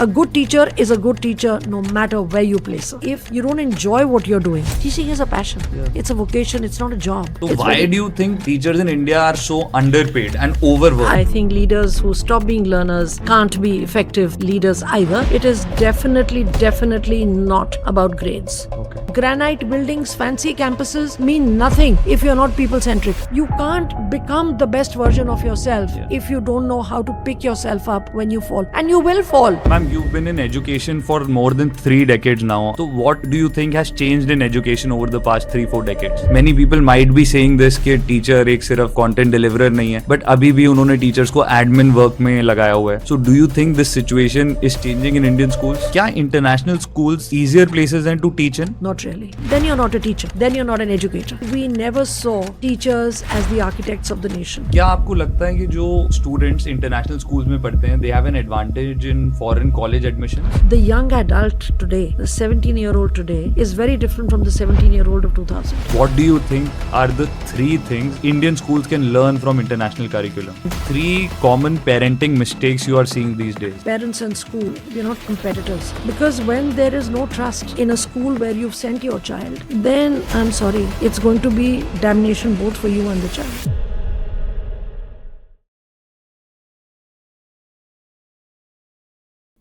A good teacher is a good teacher no matter where you place her. If you don't enjoy what you're doing, teaching is a passion. It's a vocation, it's not a job. So why do you think teachers in India are so underpaid and overworked? I think leaders who stop being learners can't be effective leaders either. It is definitely not about grades. Okay. Granite buildings, fancy campuses mean nothing if you're not people-centric. You can't become the best version of yourself if you don't know how to pick yourself up when you fall. And you will fall. Ma'am, you've been in education for more than 3 decades now. So what do you think has changed in education over the past 3-4 decades? Many people might be saying this कि teacher एक सिर्फ content deliverer नहीं है, but अभी भी उन्होंने teachers को admin work में लगाया हुआ है. So do you think this situation is changing in Indian schools? क्या international schools easier places than to teach in? Not really. Then you're not a teacher. Then you're not an educator. We never saw teachers as the architects of the nation. क्या आपको लगता है कि जो students international schools में पढ़ते हैं, they have an advantage in foreign college admission? The young adult today, the 17-year-old today, is very different from the 17-year-old of 2000. What do you think are the 3 things Indian schools can learn from international curriculum? 3 common parenting mistakes you are seeing these days. Parents and school, we're not competitors. Because when there is no trust in a school where you've sent your child, then I'm sorry, it's going to be damnation both for you and the child.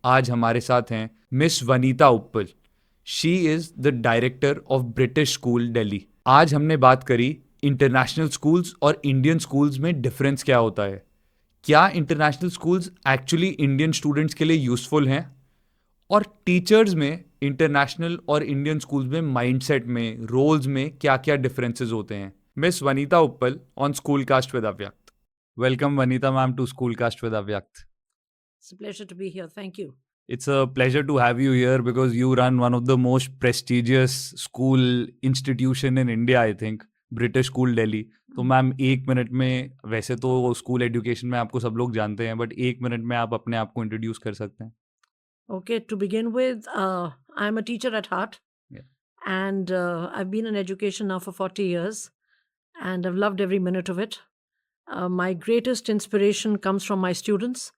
आज हमारे साथ हैं miss Vanita Uppal. She is the director of British school Delhi. आज हमने बात करी international schools और Indian schools में डिफरेंस क्या होता है, क्या international schools actually Indian students के लिए यूजफुल हैं, और टीचर्स में इंटरनेशनल और इंडियन स्कूल्स में माइंडसेट में, रोल्स में क्या क्या डिफरेंसेस होते हैं. Miss Vanita Uppal on school cast with Avyakt. Welcome Vanita ma'am to school cast with अव्यक्त. It's a pleasure to be here. Thank you. It's a pleasure to have you here because you run one of the most prestigious school institution in India, I think, British School Delhi. तो ma'am 1 minute में, वैसे तो school education में आपको सब लोग जानते हैं, बट 1 मिनट में आप अपने आप को इंट्रोड्यूस कर सकते हैं. Okay, to begin with, I'm a teacher at heart. Yeah. And I've been in education now for 40 years. And I've loved every minute of it. My greatest inspiration comes from my students.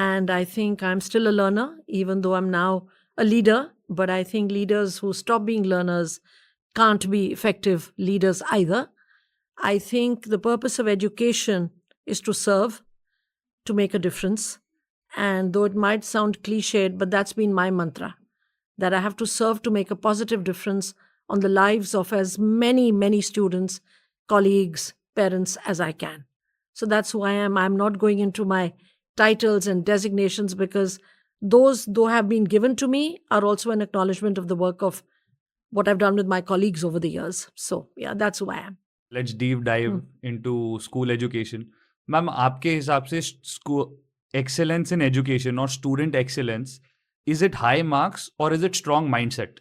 And I think I'm still a learner, even though I'm now a leader. But I think leaders who stop being learners can't be effective leaders either. I think the purpose of education is to serve, to make a difference. And though it might sound cliched, but that's been my mantra, that I have to serve to make a positive difference on the lives of as many students, colleagues, parents as I can. So that's who I am. I'm not going into my titles and designations because those, though have been given to me, are also an acknowledgement of the work of what I've done with my colleagues over the years. So yeah, that's who I am. Let's deep dive into school education. Ma'am आपके हिसाब से excellence in education or student excellence, is it high marks or is it strong mindset?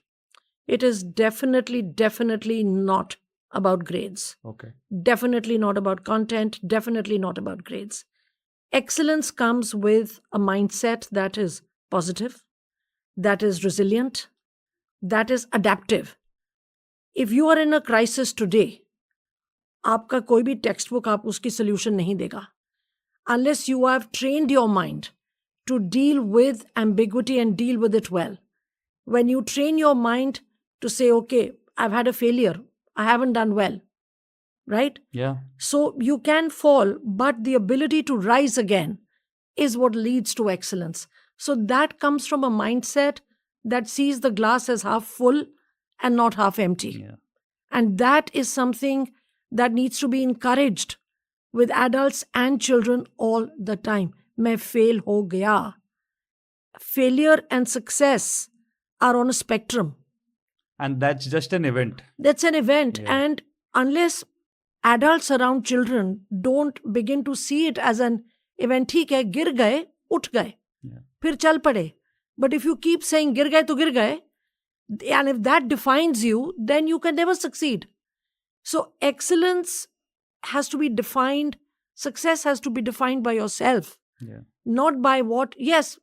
It is definitely not about grades. Okay. Definitely not about content. Definitely not about grades. Excellence comes with a mindset that is positive, that is resilient, that is adaptive. If you are in a crisis today, आपका कोई भी text book आप उसकी solution नहीं देगा. Unless you have trained your mind to deal with ambiguity and deal with it well. When you train your mind to say, okay, I've had a failure, I haven't done well. Right? Yeah. So you can fall, but the ability to rise again is what leads to excellence. So that comes from a mindset that sees the glass as half full and not half empty. Yeah. And that is something that needs to be encouraged with adults and children all the time. मैं fail हो गया. Failure and success are on a spectrum. And that's just an event. That's an event. Yeah. And unless adults around children don't begin to see it as an event, ठीक है, गिर गए, उठ गए, फिर चल पड़े. But if you keep saying गिर गए तो गिर गए, and if that defines you, then you can never succeed. So excellence has to be defined, success has to be defined by yourself. Yeah. Not by what, yes,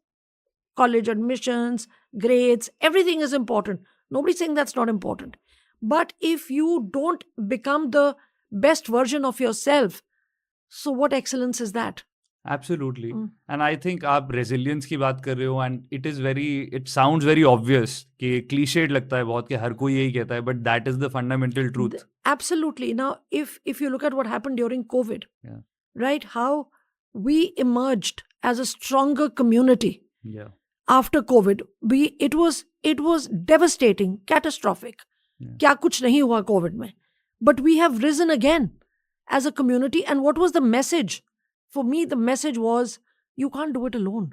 college admissions, grades, everything is important. Nobody's saying that's not important. But if you don't become the best version of yourself, so what excellence is that? Absolutely Mm. And I think आप resilience की बात कर रहे हो and it sounds very obvious कि clichéd लगता है बहुत कि हर कोई यही कहता है but that is the fundamental truth Absolutely. Now, if you look at what happened during COVID, Yeah. right? How we emerged as a stronger community या after COVID. It was devastating, catastrophic. Yeah. क्या कुछ नहीं हुआ COVID में. But we have risen again as a community. And what was the message? For me, the message was you can't do it alone.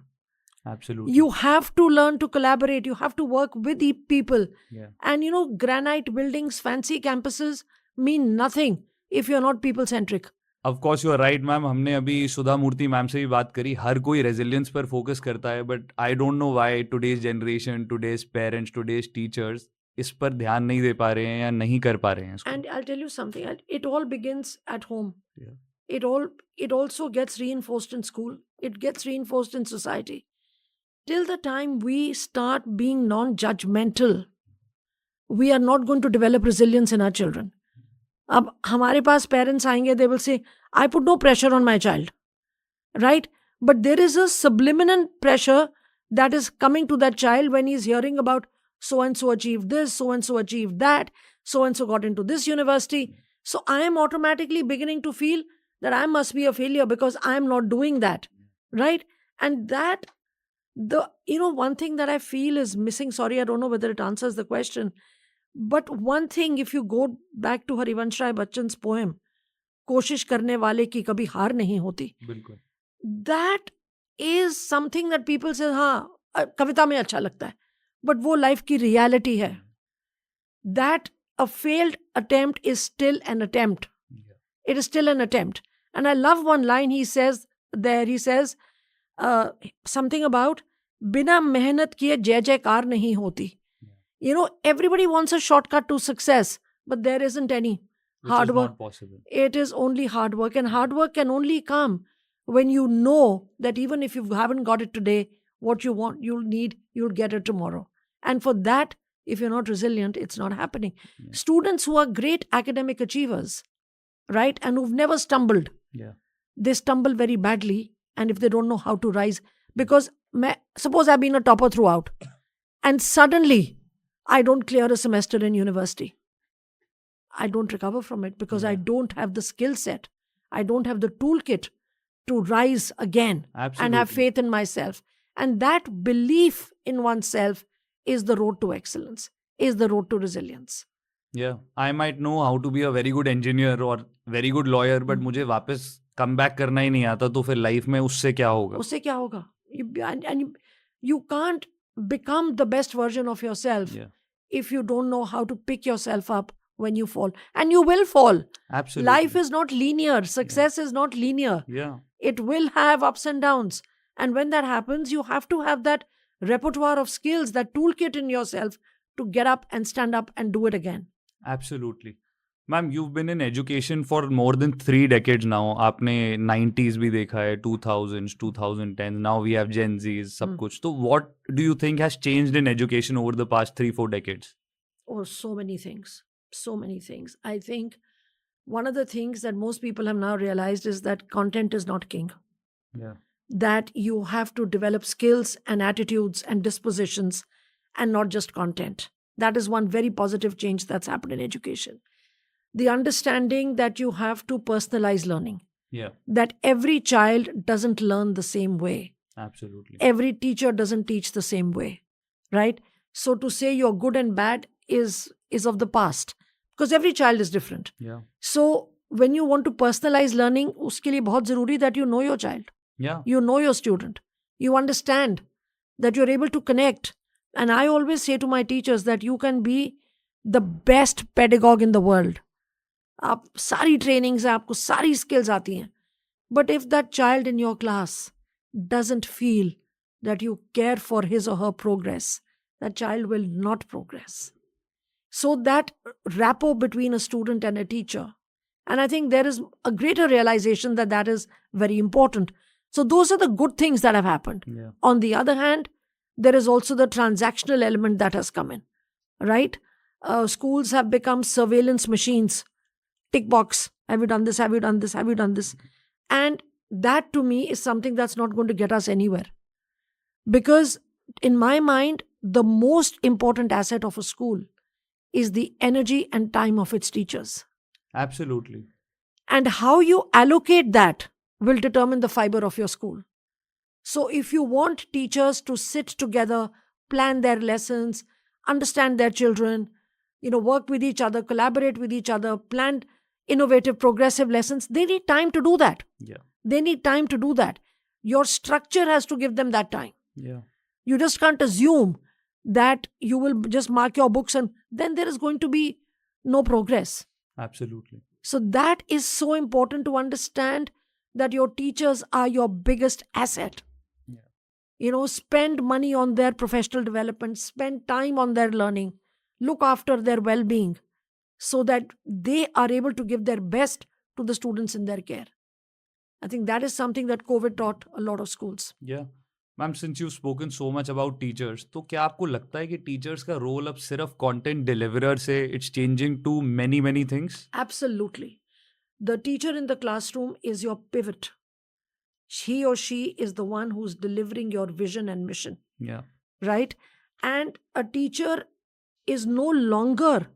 Absolutely You have to learn to collaborate. You have to work with the people. या And granite buildings, fancy campuses mean nothing if you're not people centric. Of course you are right ma'am हमने अभी सुधा मूर्ति ma'am से भी बात करी हर कोई resilience पर focus करता है but I don't know why today's generation today's parents today's teachers इस पर ध्यान नहीं दे पा रहे हैं या नहीं कर पा रहे हैं इसको And I'll tell you something. It all begins at home. Yeah. It also gets reinforced in school. It gets reinforced in society. Till the time we start being non-judgmental, we are not going to develop resilience in our children. अब हमारे पास parents आएंगे, they will say, I put no pressure on my child, right? But there is a subliminal pressure that is coming to that child when he's hearing about so and so achieved this, so and so achieved that, so and so got into this university. So I am automatically beginning to feel that I must be a failure because I am not doing that, right? And that one thing that I feel is missing. Sorry, I don't know whether it answers the question. But one thing, if you go back to Harivansh Rai Bachchan's poem, कोशिश करने वाले की कभी हार नहीं होती. बिल्कुल That is something that people say, हाँ कविता में अच्छा लगता है, but वो लाइफ की रियलिटी है. That a failed attempt is still an attempt. It is still an attempt. And I love one line he says there. He says something about बिना मेहनत किए जय जयकार नहीं होती. Everybody wants a shortcut to success, but there isn't any. which Hard is work. not possible It is only hard work, and hard work can only come when you know that even if you haven't got it today, what you want, you'll get it tomorrow. And for that, if you're not resilient, it's not happening. Yeah. Students who are great academic achievers, right, and who've never stumbled, yeah they stumble very badly, and if they don't know how to rise, because suppose I've been a topper throughout, and suddenly I don't clear a semester in university. I don't recover from it because I don't have the skill set. I don't have the toolkit to rise again and have Absolutely. faith in myself. And that belief in oneself is the road to excellence, is the road to resilience. Yeah, I might know how to be a very good engineer or very good lawyer, but मुझे वापस come back करना ही नहीं आता तो फिर life में उससे क्या होगा? उससे क्या होगा? You can't become the best version of yourself Yeah, if you don't know how to pick yourself up when you fall. And you will fall. absolutely. Life is not linear. Success is not linear. Yeah, It will have ups and downs. And when that happens, you have to have that repertoire of skills, that toolkit in yourself to get up and stand up and do it again. absolutely. Ma'am, you've been in education for more than 3 decades now. आपने 90s भी देखा है, 2000s, 2010s. Now we have Gen Zs, सब कुछ. तो what do you think has changed in education over the past 3-4 decades? Oh, so many things. So many things. I think one of the things that most people have now realized is that content is not king. Yeah. That you have to develop skills and attitudes and dispositions and not just content. That is one very positive change that's happened in education. The understanding that you have to personalize learning, Yeah, that every child doesn't learn the same way. absolutely. Every teacher doesn't teach the same way, right? So to say you're good and bad is of the past because every child is different. Yeah, So when you want to personalize learning, uske liye bahut zaruri that you know your child. yeah, You know your student. You understand that you're able to connect. And I always say to my teachers that you can be the best pedagogue in the world. आप सारी trainings हैं, आपको सारी skills आती हैं. But if that child in your class doesn't feel that you care for his or her progress, that child will not progress. So that rapport between a student and a teacher. And I think there is a greater realization that that is very important. So those are the good things that have happened. yeah, On the other hand, there is also the transactional element that has come in, right? Schools have become surveillance machines. Tick box. Have you done this? Have you done this? Have you done this? And that to me is something that's not going to get us anywhere. Because in my mind, the most important asset of a school is the energy and time of its teachers. Absolutely. And how you allocate that will determine the fiber of your school. So if you want teachers to sit together, plan their lessons, understand their children, work with each other, collaborate with each other, plan innovative, progressive lessons, they need time to do that. Yeah. They need time to do that. Your structure has to give them that time. Yeah. You just can't assume that you will just mark your books and then there is going to be no progress. Absolutely. So that is so important to understand, that your teachers are your biggest asset. Yeah. Spend money on their professional development, spend time on their learning, look after their well-being so that they are able to give their best to the students in their care. I think that is something that COVID taught a lot of schools. Yeah. Ma'am, since you've spoken so much about teachers, तो क्या आपको लगता है कि teachers का role अब सिर्फ content deliverer से it's changing to many many things? Absolutely. The teacher in the classroom is your pivot. He or she is the one who's delivering your vision and mission, Yeah. right? And a teacher is no longer,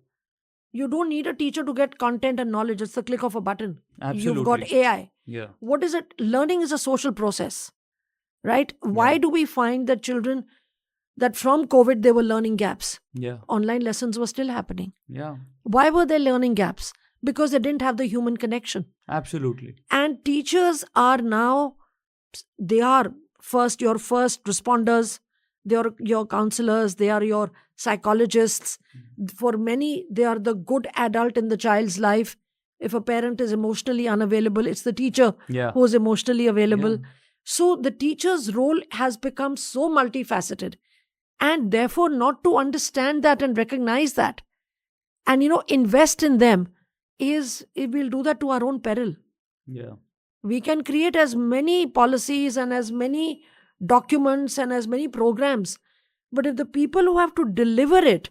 you don't need a teacher to get content and knowledge. It's the click of a button. You've got Absolutely. AI. Yeah. What is it? Learning is a social process, right? Why Yeah. do we find that children, that from COVID, there were learning gaps? Yeah. Online lessons were still happening. Yeah. Why were there learning gaps? Because they didn't have the human connection. Absolutely. And teachers are now, they are your first responders, they are your counselors, they are your psychologists. For many, they are the good adult in the child's life. If a parent is emotionally unavailable, it's the teacher Yeah. who is emotionally available. Yeah. So the teacher's role has become so multifaceted. And therefore, not to understand that and recognize that and, invest in them we'll do that to our own peril. Yeah. We can create as many policies and as many documents and as many programs. But if the people who have to deliver it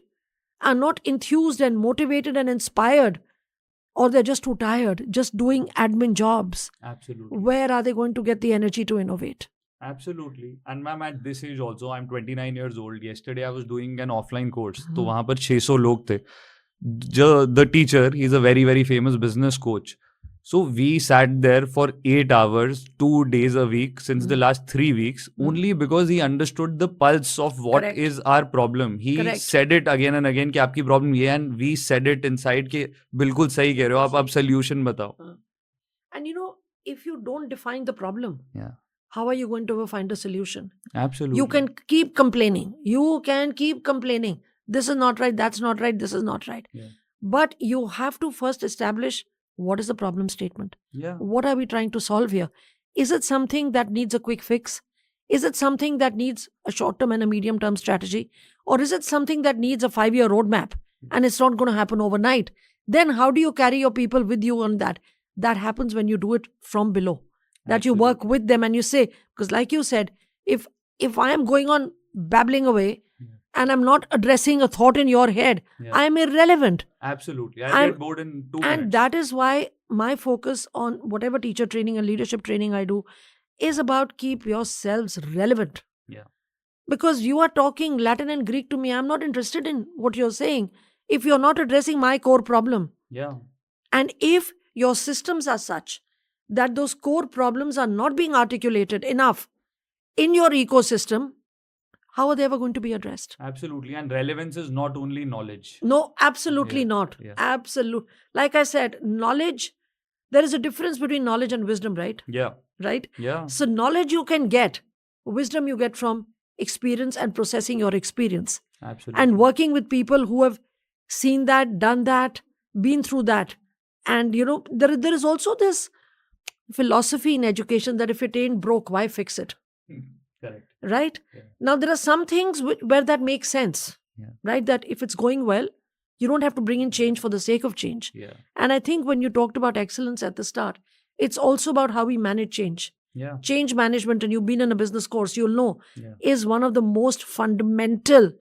are not enthused and motivated and inspired, or they're just too tired, just doing admin jobs, Absolutely. where are they going to get the energy to innovate? Absolutely. And ma'am, at this age also, I'm 29 years old. Yesterday, I was doing an offline course. तो वहाँ पर 600 लोग थे. The teacher, he's a very, very famous business coach. So we sat there for 8 hours, 2 days a week since the last 3 weeks, only because he understood the pulse of what Correct. is our problem. He Correct. said it again and again कि आपकी problem ये है, and we said it inside कि बिल्कुल सही कह रहे हो आप, अब solution बताओ. And if you don't define the problem, Yeah. how are you going to ever find a solution? Absolutely. You can keep complaining. This is not right, that's not right, this is not right. Yeah. But you have to first establish, what is the problem statement? Yeah. What are we trying to solve here? Is it something that needs a quick fix? Is it something that needs a short-term and a medium-term strategy? Or is it something that needs a 5-year roadmap and it's not going to happen overnight? Then how do you carry your people with you on that? That happens when you do it from below. That you work with them and you say, because like you said, if I am going on babbling away and I'm not addressing a thought in your head, I'm irrelevant. Absolutely. I get bored in 2 minutes. And that is why my focus on whatever teacher training and leadership training I do is about keep yourselves relevant. Yeah. Because you are talking Latin and Greek to me, I'm not interested in what you're saying if you're not addressing my core problem. Yeah. And if your systems are such that those core problems are not being articulated enough in your ecosystem, how are they ever going to be addressed? Absolutely. And relevance is not only knowledge. No, absolutely not. Yeah. Absolute. Like I said, knowledge, there is a difference between knowledge and wisdom, right? Yeah. Right? Yeah. So knowledge you can get, wisdom you get from experience and processing your experience. Absolutely. And working with people who have seen that, done that, been through that. And there is also this philosophy in education that if it ain't broke, why fix it? Correct. Right? Yeah. Now, there are some things where that makes sense, Yeah. right? That if it's going well, you don't have to bring in change for the sake of change. Yeah. And I think when you talked about excellence at the start, it's also about how we manage change. Yeah. Change management, and you've been in a business course, you'll know, Yeah. is one of the most fundamental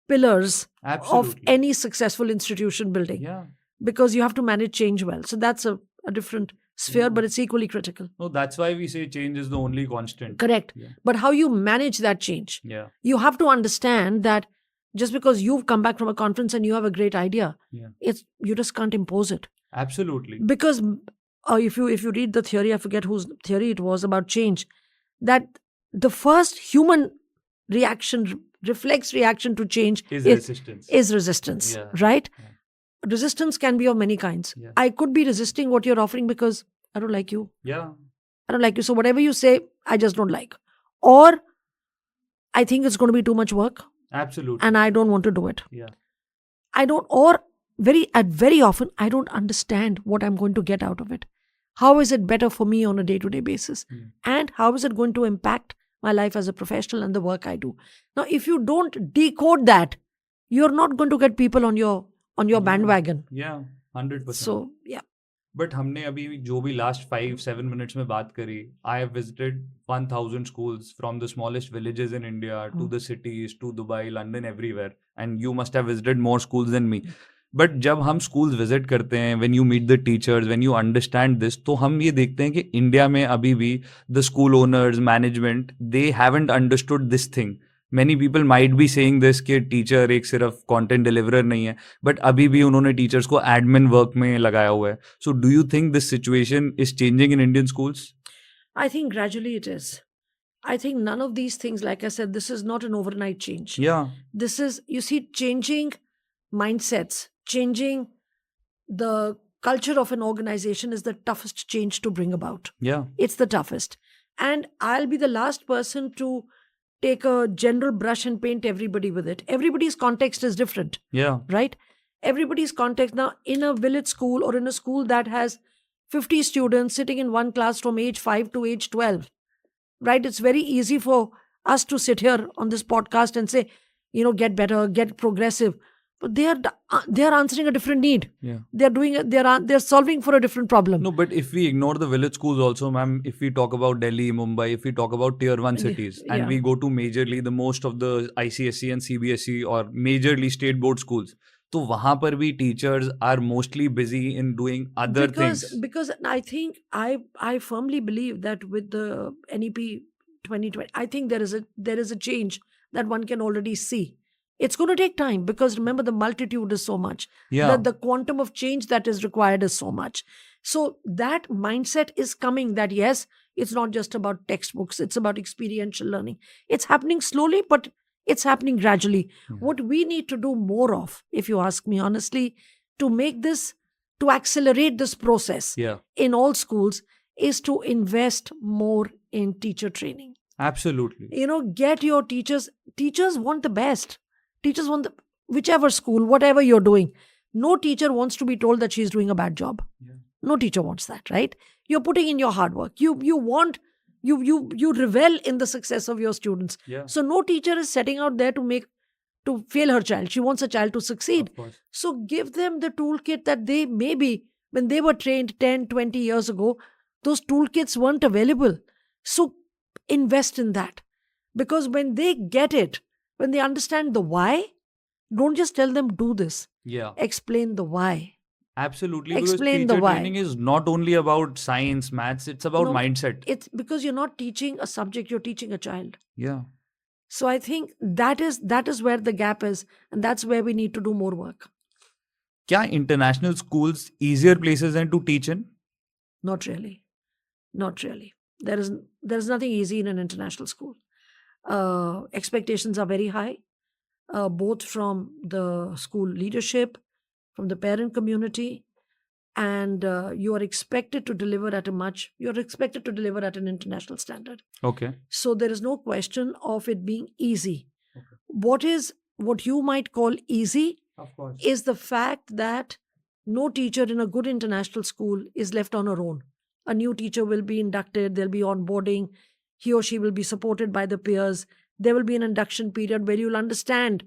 pillars of Absolutely. any successful institution building. Yeah. Because you have to manage change well. So that's a different sphere, Yeah. but it's equally critical. No, that's why we say change is the only constant. Correct. Yeah. But how you manage that change, Yeah. you have to understand that just because you've come back from a conference and you have a great idea, Yeah. you just can't impose it. Absolutely. Because if you read the theory, I forget whose theory it was about change, that the first human reaction, reflex reaction to change Is resistance. is resistance, Yeah. right? Yeah. Resistance can be of many kinds. Yeah. I could be resisting what you're offering because I don't like you. Yeah. I don't like you. So whatever you say, I just don't like. Or I think it's going to be too much work Absolutely. and I don't want to do it. Yeah. I don't, or very often, I don't understand what I'm going to get out of it. How is it better for me on a day-to-day basis? And how is it going to impact my life as a professional and the work I do? Now, if you don't decode that, you're not going to get people on your bandwagon. Yeah. 100%. So, yeah. But हमने अभी जो भी last 5-7 minutes में बात करी, I have visited 1000 schools from the smallest villages in India to the cities, to Dubai, London, everywhere, and you must have visited more schools than me. But जब हम schools visit करते हैं, when you meet the teachers, when you understand this, तो हम ये देखते हैं कि इंडिया में अभी भी the school owners, management, they haven't understood this thing. Many people might be saying this कि टीचर एक सिर्फ कंटेंट डिलीवरर नहीं है, बट अभी भी उन्होंने टीचर्स को एडमिन वर्क में लगाया हुआ है. So do you think this situation is changing in Indian schools? I think gradually it is. I think none of these things, like I said, this is not an overnight change. Yeah. This is, you see, changing mindsets, changing the culture of an organization is the toughest change to bring about. Yeah. It's the toughest. And I'll be the last person to take a general brush and paint everybody with it. Everybody's context is different, Yeah. right? Everybody's context. Now, in a village school or in a school that has 50 students sitting in one class from age 5 to age 12, right? It's very easy for us to sit here on this podcast and say, get better, get progressive. But they are answering a different need. Yeah. They're solving for a different problem. No, but if we ignore the village schools also, ma'am, if we talk about Delhi, Mumbai, if we talk about tier 1 cities, and Yeah. we go to majorly the most of the ICSE and CBSE or majorly state board schools, तो वहाँ पर भी teachers are mostly busy in doing other things. Because I think I firmly believe that with the NEP 2020, I think there is a change that one can already see. It's going to take time because remember the multitude is so much. Yeah. The quantum of change that is required is so much. So that mindset is coming that yes, it's not just about textbooks, it's about experiential learning. It's happening slowly, but it's happening gradually. What we need to do more of, if you ask me honestly, to make this, to accelerate this process Yeah. in all schools is to invest more in teacher training. Absolutely. Get your teachers. Teachers want the best. Teachers want whichever school, whatever you're doing. No teacher wants to be told that she's doing a bad job. Yeah. No teacher wants that, right? You're putting in your hard work. You revel in the success of your students. Yeah. So no teacher is setting out there to fail her child. She wants a child to succeed. Of course. So give them the toolkit that they maybe when they were trained 10, 20 years ago, those toolkits weren't available. So invest in that. Because when they get it, when they understand the why, don't just tell them do this. Yeah. Explain the why. Absolutely. Explain because the teacher why. training is not only about science, maths, it's about No, mindset. It's because you're not teaching a subject, you're teaching a child. Yeah. So I think that is where the gap is, and that's where we need to do more work. क्या international schools easier places हैं to teach in? Not really. Not really. There is nothing easy in an international school. Expectations are very high, both from the school leadership, from the parent community, and you're expected to deliver at an international standard. Okay. So there is no question of it being easy. Okay. What you might call easy Of course. is the fact that no teacher in a good international school is left on her own. A new teacher will be inducted, there'll be onboarding, he or she will be supported by the peers. There will be an induction period where you'll understand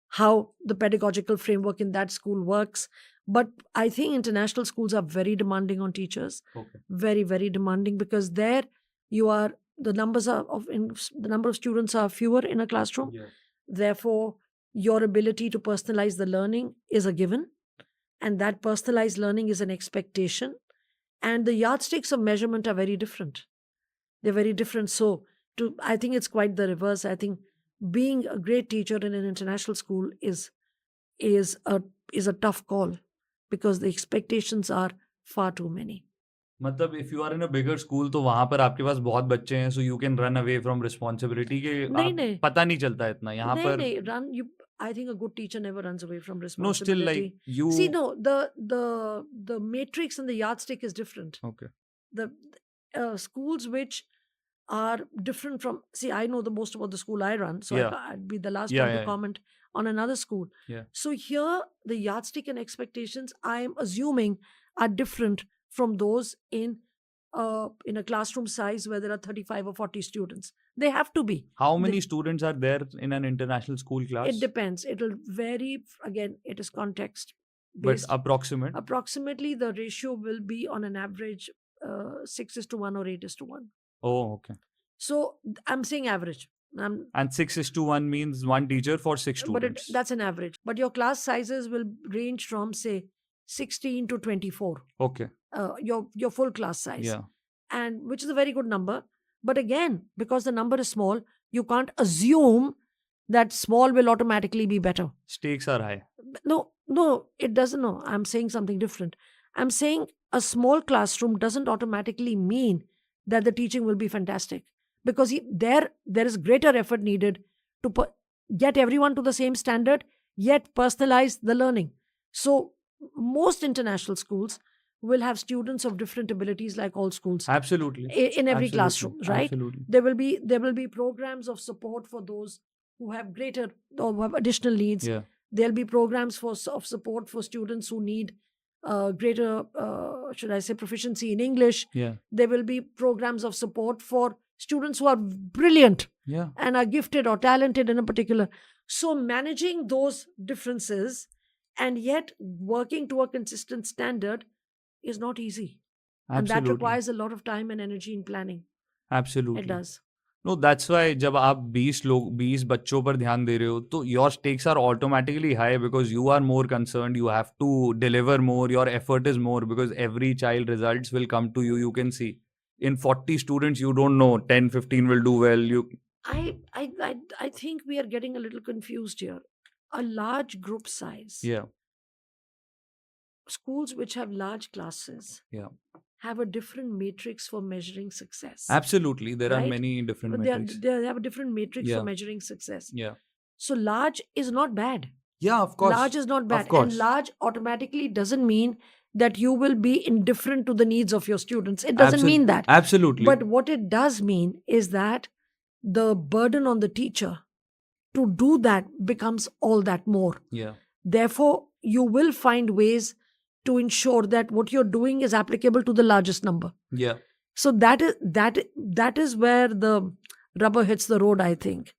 how the pedagogical framework in that school works. But I think international schools are very demanding on teachers. Okay. Very, very demanding, because there the number of students are fewer in a classroom. Yeah. Therefore, your ability to personalize the learning is a given. And that personalized learning is an expectation. and the yardsticks of measurement are very different. They're very different. So, I think it's quite the reverse. I think being a great teacher in an international school is a tough call because the expectations are far too many. मतलब if you are in a bigger school तो वहां पर आपके पास बहुत बच्चे हैं so you can run away from responsibility के नहीं आप नहीं पता नहीं चलता इतना यहाँ नहीं पर नहीं run you. I think a good teacher never runs away from know still like responsibility. You See, no, the matrix and the yardstick is different. Okay The schools which are different from, see, I know the most about the school I run, so Yeah. I'd be the last Yeah, one to yeah. comment on another school. Yeah. So here, the yardstick and expectations, I am assuming, are different from those in a classroom size where there are 35 or 40 students. They have to be. How They- many students are there in an international school class It depends. It'll vary. Again, it is context but based. Approximately Approximately, the ratio will be on an average 6:1 or 8:1. Oh okay So I'm saying average. And 6:1 means one teacher for 6 But students that's an average. But your class sizes will range from, say, 16 to 24. okay Your full class size. yeah And which is a very good number. But again, because the number is small, you can't assume that small will automatically be better. stakes are high No, it doesn't. No, I'm saying something different. I'm saying a small classroom doesn't automatically mean that the teaching will be fantastic because there is greater effort needed to get everyone to the same standard, yet personalize the learning. So most international schools will have students of different abilities, like all schools, absolutely in every Absolutely. classroom, right? Absolutely. There will be programs of support for those who have greater or who have additional needs. Yeah. There'll be programs of support for students who need greater, should I say, proficiency in English. Yeah. There will be programs of support for students who are brilliant Yeah. and are gifted or talented in a particular. So managing those differences and yet working to a consistent standard is not easy. And that Absolutely. requires a lot of time and energy in planning. Absolutely. It does. No, that's why जब आप 20 बच्चों पर ध्यान दे रहे हो तो your stakes are automatically high because you are more concerned, you have to deliver more, your effort is more because every child results will come to you can see. In 40 students you don't know 10 15 will do well. I think we are getting a little confused here. A large group size. Yeah. Schools which have large classes Yeah. have a different matrix for measuring success. Absolutely. There are Right? many different But metrics. they have a different matrix Yeah. for measuring success. Yeah. So large is not bad. Yeah, of course. Large is not bad. Of course. And large automatically doesn't mean that you will be indifferent to the needs of your students. It doesn't mean that. Absolutely. But what it does mean is that the burden on the teacher to do that becomes all that more. yeah. Therefore, you will find ways to ensure that what you're doing is applicable to the largest number. Yeah. So that is where the rubber hits the road, I think.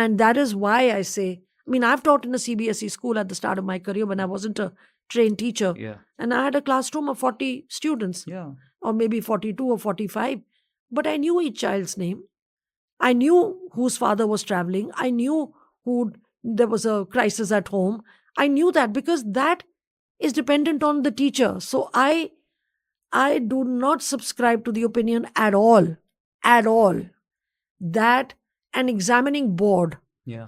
And that is why I say, I mean, I've taught in a CBSE school at the start of my career when I wasn't a trained teacher. Yeah. And I had a classroom of 40 students, Yeah. or maybe 42 or 45. But I knew each child's name. I knew whose father was traveling. I knew there was a crisis at home. I knew that because that is dependent on the teacher. So I do not subscribe to the opinion at all, that an examining board Yeah.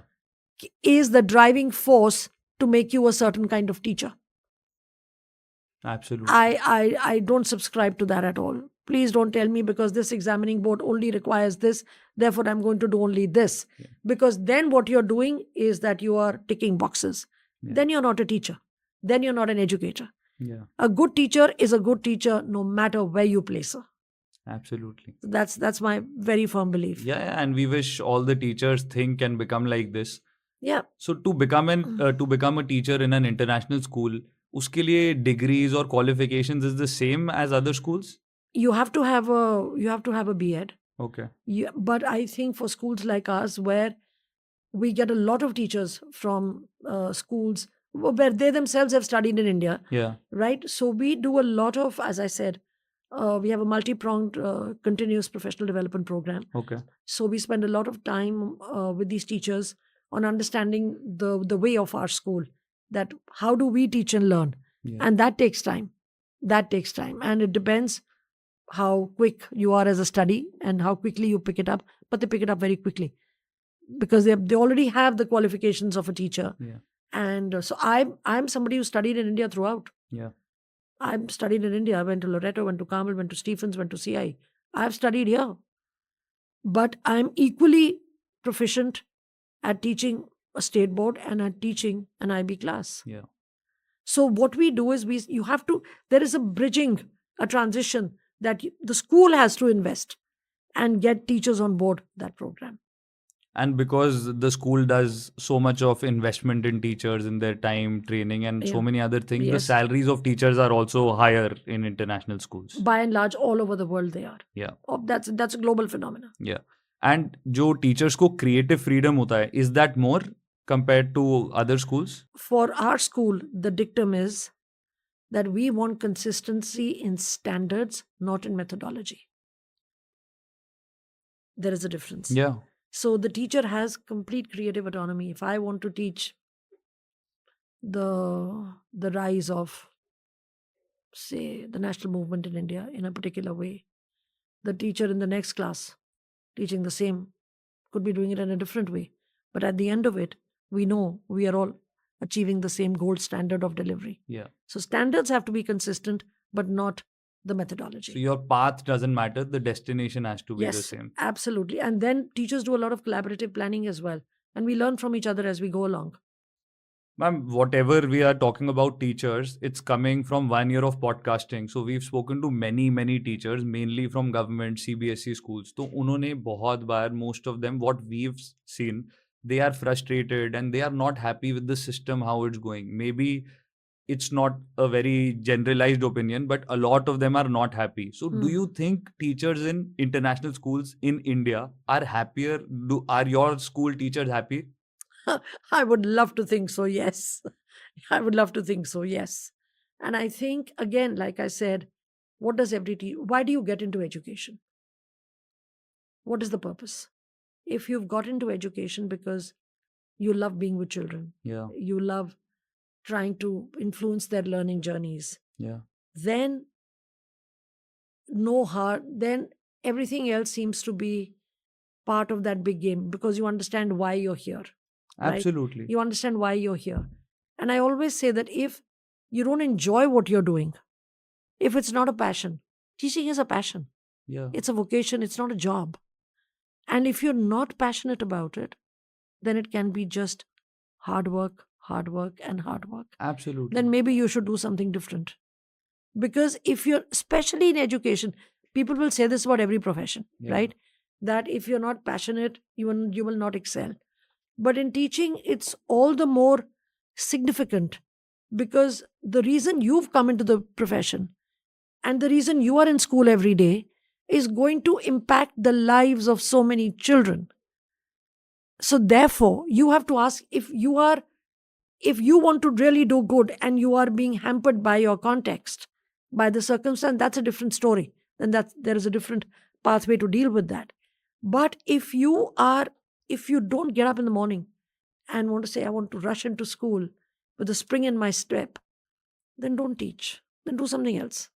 is the driving force to make you a certain kind of teacher. Absolutely. I don't subscribe to that at all. Please don't tell me because this examining board only requires this, therefore I'm going to do only this. Yeah. Because then what you're doing is that you are ticking boxes. Yeah. Then you're not a teacher. Then you're not an educator. Yeah. A good teacher is a good teacher no matter where you place her. Absolutely. That's my very firm belief. Yeah, and we wish all the teachers think and become like this. Yeah. So to become a teacher in an international school, उसके लिए degrees or qualifications is the same as other schools? You have to have a B.Ed. Okay. Yeah, but I think for schools like ours, where we get a lot of teachers from schools where they themselves have studied in India, Yeah. right? So we do a lot of, as I said, we have a multi-pronged continuous professional development program. Okay. So we spend a lot of time with these teachers on understanding the way of our school, that how do we teach and learn, Yeah. and that takes time. That takes time, and it depends how quick you are as a study and how quickly you pick it up. But they pick it up very quickly because they already have the qualifications of a teacher. Yeah. And so I'm somebody who studied in India throughout. Yeah. I'm studied in India. I went to Loreto, went to Carmel, went to Stephens, went to CI. I've studied here, but I'm equally proficient at teaching a state board and at teaching an IB class. Yeah. So what we do is you have to, there is a bridging, a transition that the school has to invest and get teachers on board that program. And because the school does so much of investment in teachers in their time, training, and so Yeah. many other things, the Yes. salaries of teachers are also higher in international schools. By and large, all over the world they are. Yeah. That's a global phenomenon. Yeah. And जो teachers को creative freedom होता है, is that more compared to other schools? For our school, the dictum is that we want consistency in standards, not in methodology. There is a difference. Yeah. So the teacher has complete creative autonomy. If I want to teach the rise of, say, the national movement in India in a particular way, the teacher in the next class teaching the same could be doing it in a different way. But at the end of it, we know we are all achieving the same gold standard of delivery. Yeah. So standards have to be consistent, but not the methodology. So your path doesn't matter, the destination has to be the Yes, same. absolutely. And then teachers do a lot of collaborative planning as well. And we learn from each other as we go along. Ma'am, whatever we are talking about teachers, it's coming from 1 year of podcasting. So we've spoken to many teachers, mainly from government CBSE schools. तो उन्होंने बहुत बार, most of them, what we've seen, they are frustrated and they are not happy with the system, how it's going. Maybe it's not a very generalized opinion, but a lot of them are not happy. So do you think teachers in international schools in India are happier? Are your school teachers happy? I would love to think so, yes. I would love to think so, yes. And I think, again, like I said, what does why do you get into education? What is the purpose? If you've got into education because you love being with children, Yeah. you love trying to influence their learning journeys, Yeah. then then everything else seems to be part of that big game because you understand why you're here. Right? Absolutely. You understand why you're here. And I always say that if you don't enjoy what you're doing, if it's not a passion, teaching is a passion. Yeah. It's a vocation, it's not a job. And if you're not passionate about it, then it can be just hard work, and hard work. Absolutely. Then maybe you should do something different. Because if you're, especially in education, people will say this about every profession, Yeah. right? That if you're not passionate, you will not excel. But in teaching, it's all the more significant because the reason you've come into the profession and the reason you are in school every day is going to impact the lives of so many children. So therefore, you have to ask if you want to really do good and you are being hampered by your context, by the circumstance, that's a different story. Then there is a different pathway to deal with that. But if you don't get up in the morning and want to say, I want to rush into school with a spring in my step, then don't teach. Then do something else.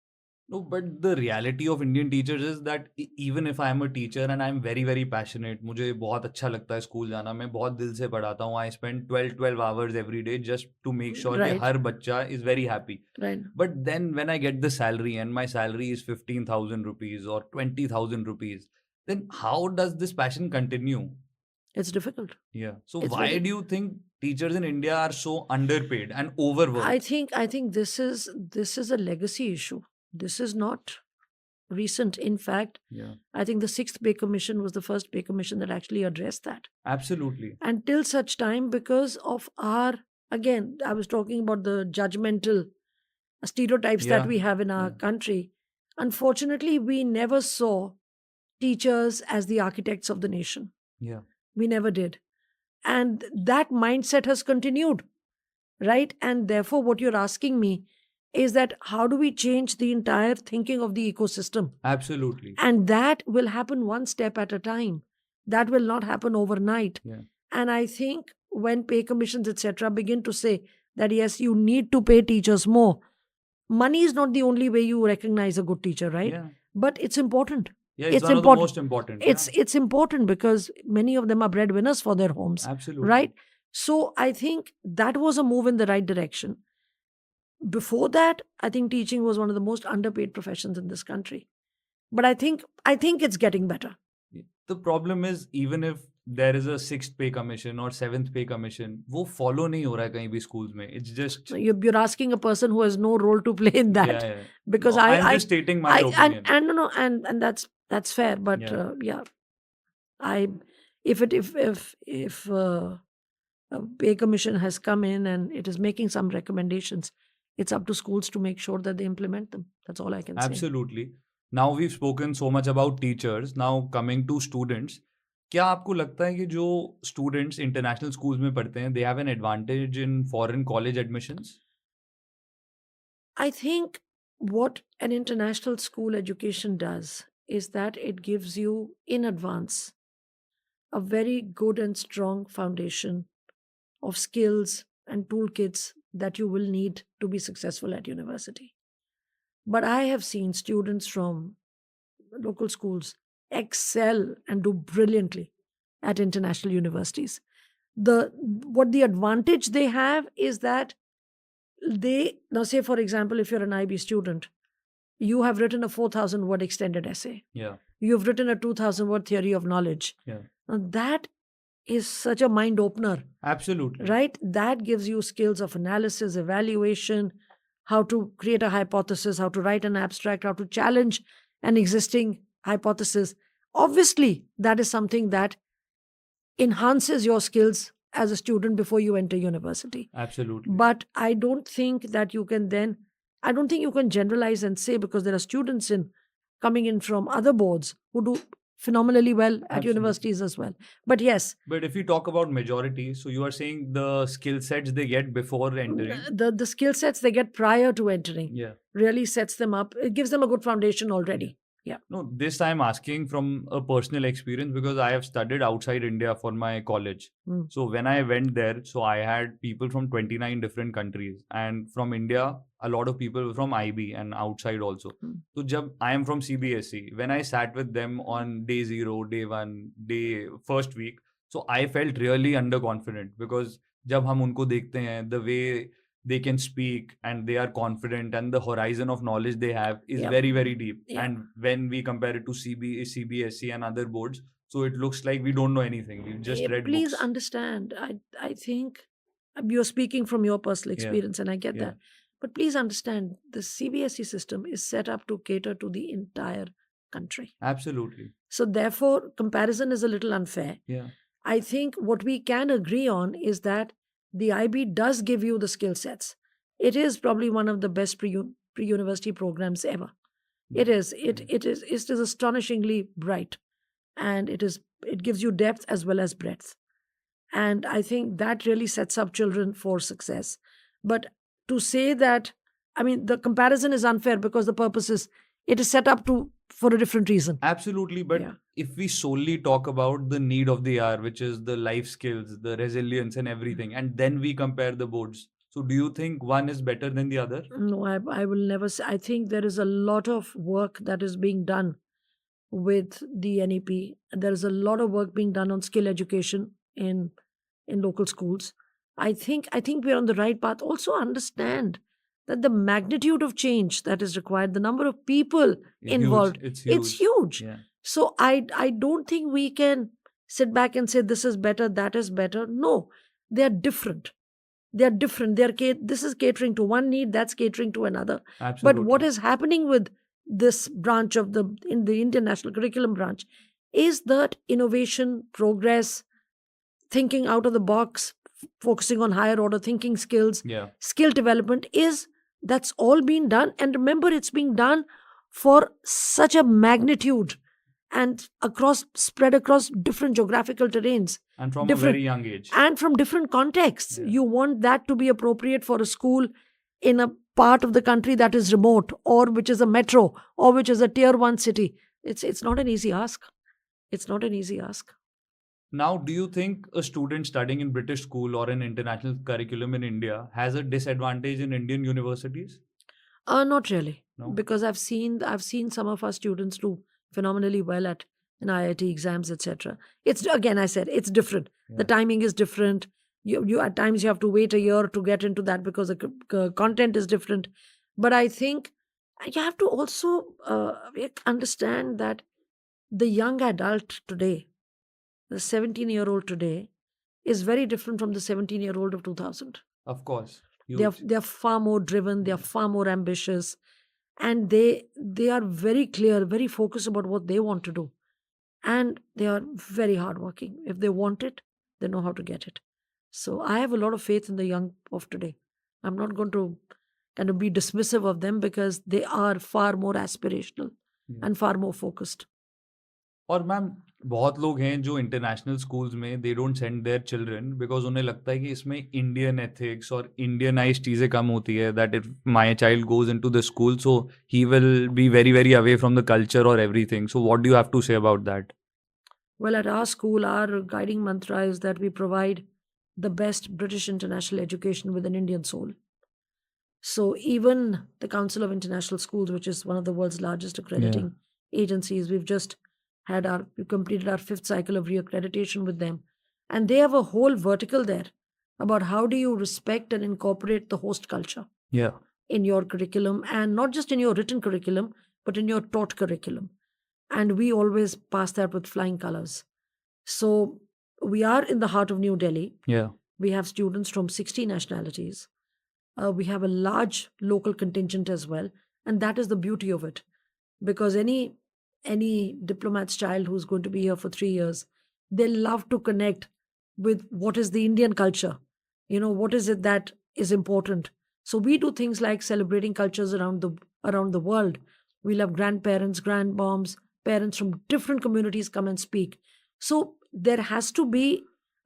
No, but the reality of Indian teachers is that even if I am a teacher and I am very passionate, मुझे बहुत अच्छा लगता है school जाना, मैं बहुत दिल से पढ़ाता हूँ. I spend 12 hours every day just to make sure कि Right. हर बच्चा is very happy. Right. But then when I get the salary and my salary is 15,000 rupees or 20,000 rupees, then how does this passion continue? It's difficult. Yeah. So It's why very- do you think teachers in India are so underpaid and overworked? I think this is a legacy issue. This is not recent. In fact, Yeah. I think the 6th Pay Commission was the first pay commission that actually addressed that. Absolutely. Until such time, because of again, I was talking about the judgmental stereotypes Yeah. that we have in our Yeah. country. Unfortunately, we never saw teachers as the architects of the nation. Yeah. We never did. And that mindset has continued, right? And therefore, what you're asking me is that how do we change the entire thinking of the ecosystem? Absolutely. And that will happen one step at a time. That will not happen overnight. Yeah. And I think when pay commissions, etc., begin to say that yes, you need to pay teachers more, money is not the only way you recognize a good teacher, right? Yeah. But it's important. Yeah, it's It's one of the important. most important. It's important because many of them are breadwinners for their homes, Absolutely. right? So I think that was a move in the right direction. Before that, I think teaching was one of the most underpaid professions in this country. But I think it's getting better. The problem is, even if there is a 6th pay commission or 7th pay commission, वो follow नहीं हो रहा है कहीं भी schools में. It's just So you're asking a person who has no role to play in that. yeah. Because No, I'm I just stating my opinion. and no, and that's fair. But Yeah. yeah, if a pay commission has come in and it is making some recommendations, it's up to schools to make sure that they implement them. That's all I can say. Absolutely. Now we've spoken so much about teachers. Now coming to students, क्या आपको लगता है कि जो students international schools में पढ़ते हैं, they have an advantage in foreign college admissions? I think what an international school education does is that it gives you in advance a very good and strong foundation of skills and toolkits that you will need to be successful at university. But I have seen students from local schools excel and do brilliantly at international universities. What the advantage they have is that now say for example, if you're an IB student, you have written a 4,000 word extended essay. Yeah. You've written a 2,000 word theory of knowledge. Yeah. Now that is such a mind opener. Absolutely. Right? That gives you skills of analysis, evaluation, how to create a hypothesis, how to write an abstract, how to challenge an existing hypothesis. Obviously, that is something that enhances your skills as a student before you enter university. Absolutely. But I don't think you can generalize and say, because there are students coming in from other boards who do phenomenally well at Absolutely. universities as well. But yes, But if we talk about majority, so you are saying the skill sets they get before entering? the skill sets they get prior to entering Yeah. really sets them up. It gives them a good foundation already. Yeah. No, this I'm asking from a personal experience because I have studied outside India for my college. Mm. So when I went there, so I had people from 29 different countries, and from India, a lot of people were from IB and outside also. Mm. So jab I am from CBSE, when I sat with them on day 0, day 1, day first week, so I felt really underconfident because जब हम उनको देखते हैं, the way they can speak and they are confident and the horizon of knowledge they have is Yep. very, very deep. Yeah. And when we compare it to CBSE and other boards, so it looks like we don't know anything. We've just read Please books. understand. I think you're speaking from your personal Yeah. experience, and I get Yeah. that. But please understand, the CBSE system is set up to cater to the entire country. Absolutely. So therefore, comparison is a little unfair. Yeah. I think what we can agree on is that the IB does give you the skill sets. It is probably one of the best pre-university programs ever. It is. It is astonishingly bright, and it gives you depth as well as breadth. And I think that really sets up children for success. But to say that, I mean, the comparison is unfair because the purpose is it is set up for a different reason. Absolutely. But Yeah. if we solely talk about the need of the hour, which is the life skills, the resilience and everything, and then we compare the boards, so do you think one is better than the other? No, I will never say. I think there is a lot of work that is being done with the NEP. There is a lot of work being done on skill education in local schools. I think we're on the right path. Also understand that the magnitude of change that is required, the number of people involved, It's it's huge. Yeah. So I don't think we can sit back and say this is better, that is better. No, they are different. They are different. This is catering to one need, that's catering to another. Absolutely. But what is happening with this branch of the international curriculum branch is that innovation, progress, thinking out of the box, focusing on higher order thinking skills, Yeah. skill development that's all being done. And remember, it's being done for such a magnitude and spread across different geographical terrains And from a different- very young age. and from different contexts. Yeah. You want that to be appropriate for a school in a part of the country that is remote, or which is a metro, or which is a tier 1 city. It's not an easy ask. It's not an easy ask. Now, do you think a student studying in British school or an international curriculum in India has a disadvantage in Indian universities? Not really, No? because I've seen some of our students do phenomenally well at in IIT exams, etc. It's again, I said it's different. The Yeah. timing is different. You at times you have to wait a year to get into that because the content is different. But I think you have to also understand that the young adult today, the 17-year-old today, is very different from the 17-year-old of 2000. Of course. They are Huge. they are far more driven. They are Yeah. far more ambitious, and they are very clear, very focused about what they want to do, and they are very hardworking. If they want it, they know how to get it. So I have a lot of faith in the young of today. I'm not going to kind of be dismissive of them because they are far more aspirational Yeah. and far more focused. और ma'am बहुत लोग हैं जो international schools में they don't send their children because उन्हें लगता है कि इसमें इंडियन एथिक्स और इंडियनाइज चीज़ें कम होती है that if my child goes in to the school so he will be very very away from the culture और everything so what do you have to say about that Well, at our school, our guiding mantra is that we provide the best British international education with an Indian soul. So even the Council of International Schools, which is one of the world's largest accrediting agencies, we completed our 5th cycle of reaccreditation with them, and they have a whole vertical there about how do you respect and incorporate the host culture या in your curriculum, and not just in your written curriculum, but in your taught curriculum. And we always pass that with flying colors. So we are in the heart of New Delhi. या We have students from 60 nationalities. We have a large local contingent as well, and that is the beauty of it, because any diplomat's child who's going to be here for 3 years, they love to connect with what is the Indian culture. What is it that is important. So we do things like celebrating cultures around the world. We'll have grandparents, grandmoms, parents from different communities come and speak. So there has to be,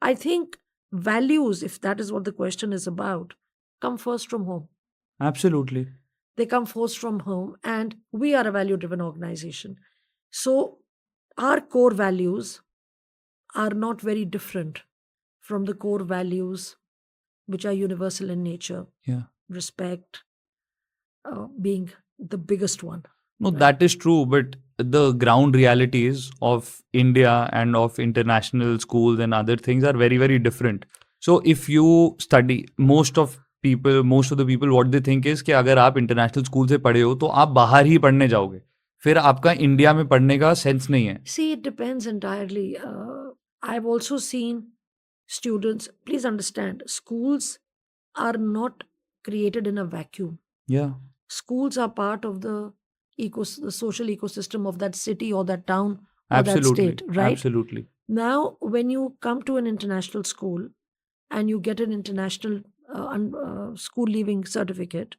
I think, values, if that is what the question is about, come first from home. Absolutely They come first from home, and we are a value driven organization. So our core values are not very different from the core values which are universal in nature. या Respect being the biggest one. No, Right. that is true, but the ground realities of India and of international schools and other things are very, very different. So if you study, most of the people, what they think is कि अगर आप international school से पढ़े हो तो आप बाहर ही पढ़ने जाओगे, फिर आपका इंडिया में पढ़ने का सेंस नहीं है. See, it depends entirely. I've also seen students, please understand, schools are not created in a vacuum. Yeah, Schools are part of the social ecosystem of that city or that town or that absolutely, state, right? absolutely. Now, when you come to an international school and you get an international school leaving certificate,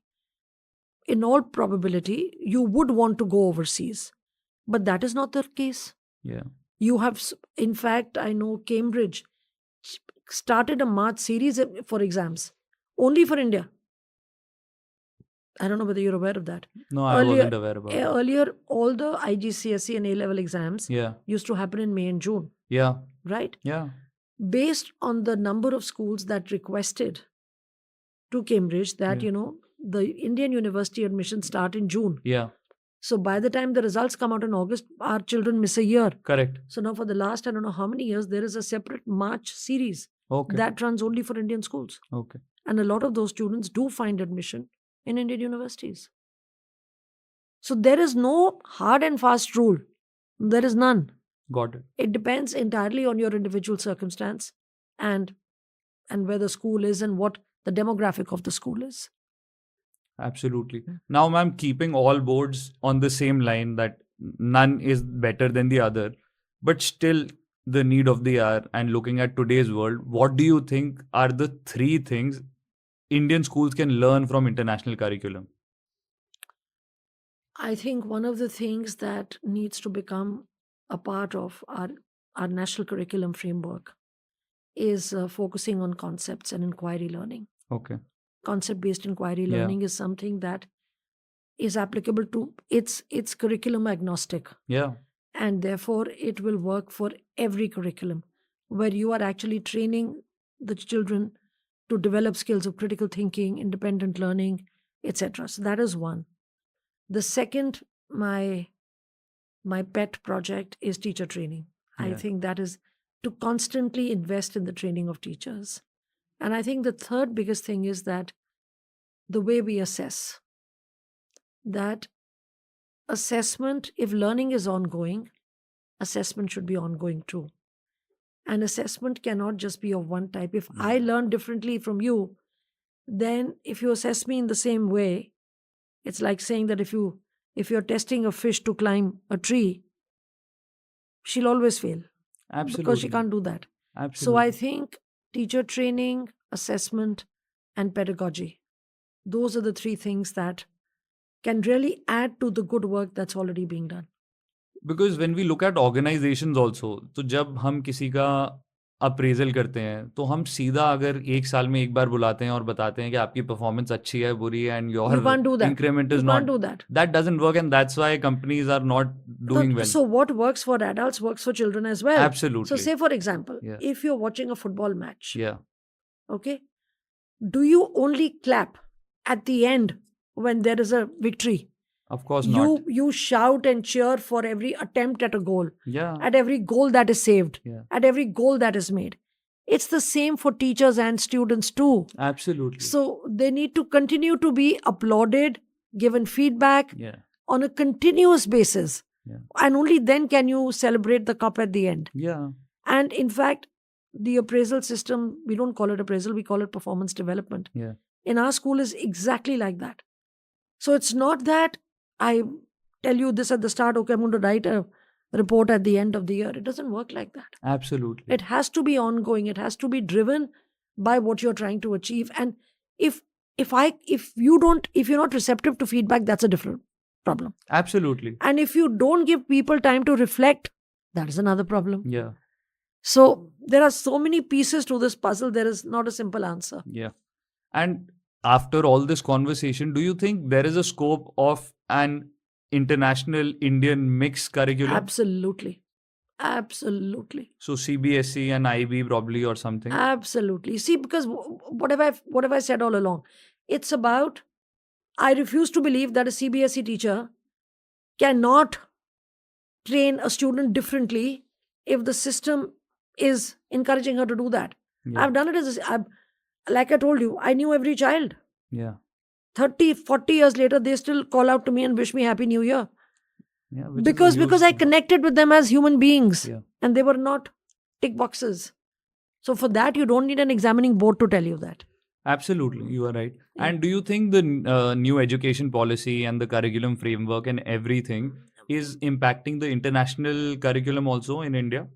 in all probability, you would want to go overseas. But that is not the case. Yeah, You have, in fact, I know Cambridge started a March series for exams only for India. I don't know whether you're aware of that. no, I Earlier- wasn't aware about it. Earlier, all the IGCSE and A-level exams Yeah, used to happen in May and June, yeah, right? yeah, Based on the number of schools that requested to Cambridge that, Yeah. The Indian university admissions start in June. yeah, So by the time the results come out in August, our children miss a year. correct. So now for the last, I don't know how many years, there is a separate March series Okay, that runs only for Indian schools. okay. And a lot of those students do find admission in Indian universities. So there is no hard and fast rule. There is none. Got it. It depends entirely on your individual circumstance and where the school is and what the demographic of the school is. Absolutely. Now, ma'am, keeping all boards on the same line that none is better than the other, but still the need of the hour and looking at today's world, what do you think are the 3 things Indian schools can learn from international curriculum? I think one of the things that needs to become a part of our national curriculum framework is focusing on concepts and inquiry learning. Okay. Concept-based inquiry Yeah. learning is something that is applicable to it's curriculum agnostic, Yeah. and therefore it will work for every curriculum where you are actually training the children to develop skills of critical thinking, independent learning, etc. So that is one. The second, my pet project is teacher training. I Yeah. think that is to constantly invest in the training of teachers. And I think the third biggest thing is that the way we assess, that assessment, if learning is ongoing, assessment should be ongoing too. And assessment cannot just be of one type. If I Yeah. learn differently from you, then if you assess me in the same way, it's like saying that if you're testing a fish to climb a tree, she'll always fail because she Absolutely. can't do that. So I Absolutely. think teacher training, assessment, and pedagogy, those are the three things that can really add to the good work that's already being done. Because when we look at organisations also, तो जब हम किसी का appraisal करते हैं, तो हम सीधा अगर 1 साल में 1 बार बुलाते हैं और बताते हैं कि आपकी परफ़ॉर्मेंस अच्छी है, बुरी है and You your can't do that. Increment You is can't not, do that. That doesn't work and that's why companies are not doing well. So what works for adults works for children as well. So absolutely. say for example, Yeah. if you're watching a football match, Yeah. okay, do you only clap at the end when there is a victory? Of course not. You shout and cheer for every attempt at a goal, Yeah. at every goal that is saved, Yeah. at every goal that is made. It's the same for teachers and students too. Absolutely. So they need to continue to be applauded, given feedback Yeah. on a continuous basis. Yeah. And only then can you celebrate the cup at the end. Yeah. And in fact, the appraisal system, we don't call it appraisal, we call it performance development. Yeah. In our school is exactly like that. So it's not that I tell you this at the start, okay, I'm going to write a report at the end of the year. It doesn't work like that. Absolutely. It has to be ongoing. It has to be driven by what you're trying to achieve. And if you're not receptive to feedback, that's a different problem. Absolutely. And if you don't give people time to reflect, that is another problem. Yeah. So there are so many pieces to this puzzle. There is not a simple answer. Yeah. And after all this conversation, do you think there is a scope of an international Indian mixed curriculum? Absolutely. Absolutely. So CBSE and IB probably or something. Absolutely. See, because what have I said all along? It's about, I refuse to believe that a CBSE teacher cannot train a student differently if the system is encouraging her to do that. Yeah. I've done it like I told you, I knew every child. Yeah. 30, 40 years later, they still call out to me and wish me Happy New Year. Yeah. which is a Because huge I thing. connected with them as human beings. Yeah. And they were not tick boxes. So for that, you don't need an examining board to tell you that. Absolutely, you are right. Yeah. And do you think the new education policy and the curriculum framework and everything is impacting the international curriculum also in India?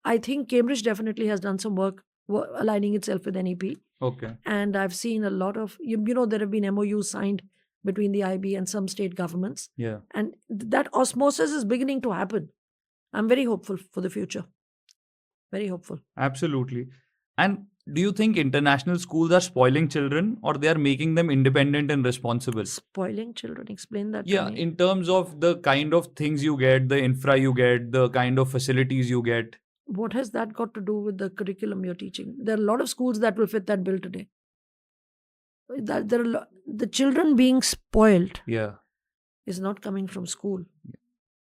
I think Cambridge definitely has done some work aligning itself with NEP. Okay. And I've seen a lot of, there have been MOUs signed between the IB and some state governments. Yeah. And that osmosis is beginning to happen. I'm very hopeful for the future. Very hopeful. Absolutely. And do you think international schools are spoiling children or they are making them independent and responsible? Spoiling children, explain that Yeah, to me. in terms of the kind of things you get, the infra you get, the kind of facilities you get. What has that got to do with the curriculum you're teaching? There are a lot of schools that will fit that bill today. The children being spoiled Yeah. is not coming from school.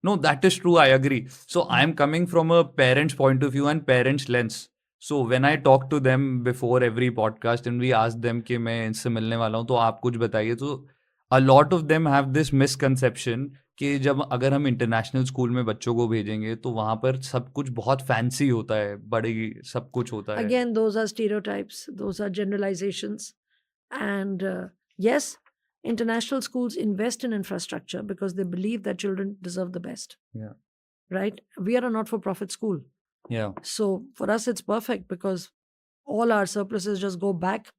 No, that is true. I agree. So I'm coming from a parent's point of view and parent's lens. So when I talk to them before every podcast and we ask them कि मैं इनसे मिलने वाला हूँ तो आप कुछ बताइए, तो a lot of them have this misconception कि जब अगर हम इंटरनेशनल स्कूल में बच्चों को भेजेंगे तो वहाँ पर सब कुछ बहुत फैंसी होता है, बड़ी सब कुछ होता है. Again, those are stereotypes, those are generalizations. And yes, international schools invest in infrastructure because they believe that children deserve the best. Yeah. Right? We are a not-for-profit school. Yeah. So for us, it's perfect because all our surpluses just go back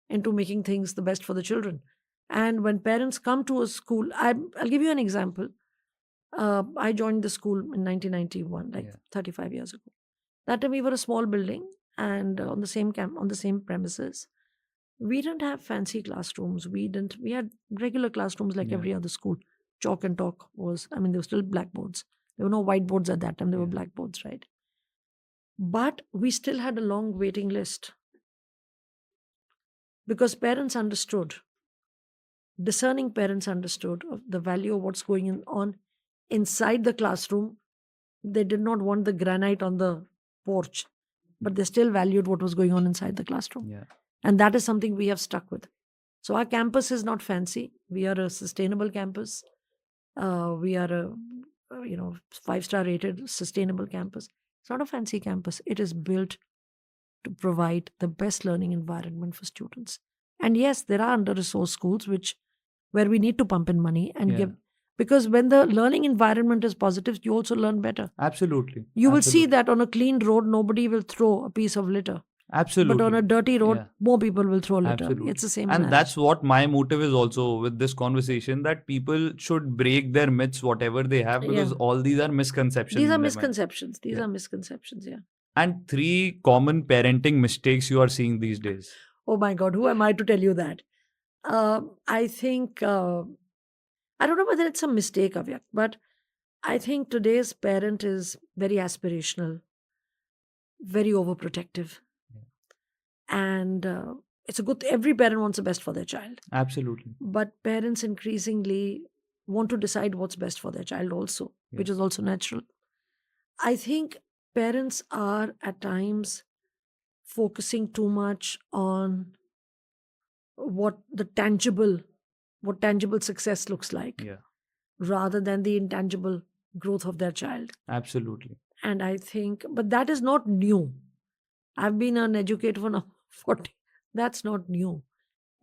into making things the best for the children. And when parents come to a school, I'll give you an example. I joined the school in 1991, like Yeah. 35 years ago. That time we were a small building and on the same premises. We didn't have fancy classrooms. We had regular classrooms like Yeah. every other school. Chalk and talk there were still blackboards. There were no whiteboards at that time. There were Yeah. blackboards, right? But we still had a long waiting list because parents understood discerning parents understood of the value of what's on inside the classroom. They did not want the granite on the porch, but they still valued what was going on inside the classroom. Yeah. And that is something we have stuck with. So our campus is not fancy. We are a sustainable campus. We are a 5-star rated sustainable campus. It's not a fancy campus. It is built to provide the best learning environment for students. And yes, there are under-resourced schools where we need to pump in money and Yeah. give, because when the learning environment is positive, you also learn better. Absolutely. You will see Absolutely. that on a clean road, nobody will throw a piece of litter. Absolutely. But on a dirty road, Yeah. more people will throw litter. Absolutely. It's the same And analogy. that's what my motive is also with this conversation, that people should break their myths, whatever they have, because Yeah. all these are misconceptions. These in are their mind. misconceptions. These Yeah. are misconceptions, yeah. And 3 common parenting mistakes you are seeing these days. Oh my God, who am I to tell you that? I think, I don't know whether it's a mistake, Avyak, but I think today's parent is very aspirational, very overprotective. And it's a good, every parent wants the best for their child. Absolutely. But parents increasingly want to decide what's best for their child also, which is also natural. I think parents are at times focusing too much on what tangible success looks like, Yeah. rather than the intangible growth of their child. Absolutely. And I think, but that is not new. I've been an educator for now 40. That's not new.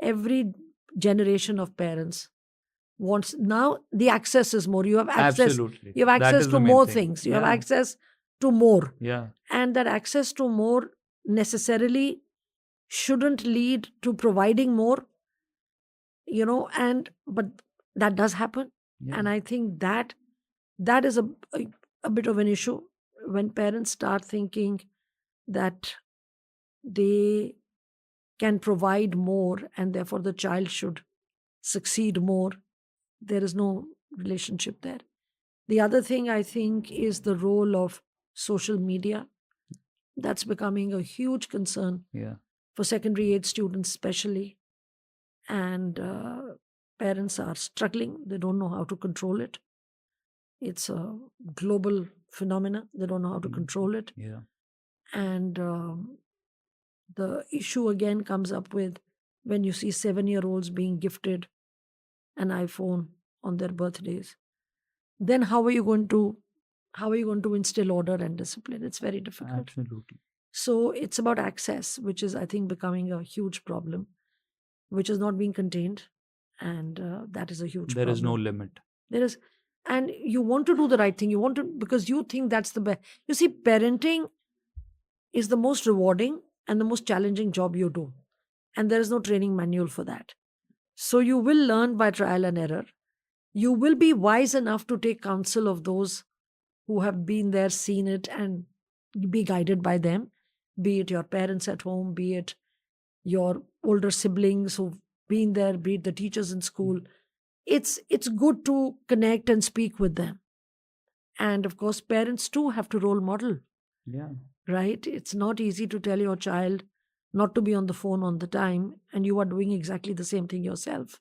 Every generation of parents wants, now the access is more. You have access. Absolutely. You have That access is to the main more thing. things. You have Yeah. access to more. Yeah. And that access to more necessarily shouldn't lead to providing more, but that does happen. Yeah. And I think that is a bit of an issue when parents start thinking that they can provide more and therefore the child should succeed more. There is no relationship there. The other thing I think is the role of social media. That's becoming a huge concern Yeah. for secondary age students, especially. And parents are struggling. They don't know how to control it. It's a global phenomena. They don't know how to control it. Yeah. And the issue again comes up with when you see 7-year-olds being gifted an iPhone on their birthdays. Then how are you going to instill order and discipline? It's very difficult. Absolutely. So it's about access, which is, I think, becoming a huge problem, which is not being contained. And that is a huge There problem. is no limit. There is, and you want to do the right thing. You want to, because you think that's the best. You see, parenting is the most rewarding and the most challenging job you do. And there is no training manual for that. So you will learn by trial and error. You will be wise enough to take counsel of those who have been there, seen it, and be guided by them, be it your parents at home, be it your older siblings who've been there, be it the teachers in school. It's good to connect and speak with them. And of course, parents too have to role model, Yeah. right? It's not easy to tell your child not to be on the phone on the time, and you are doing exactly the same thing yourself.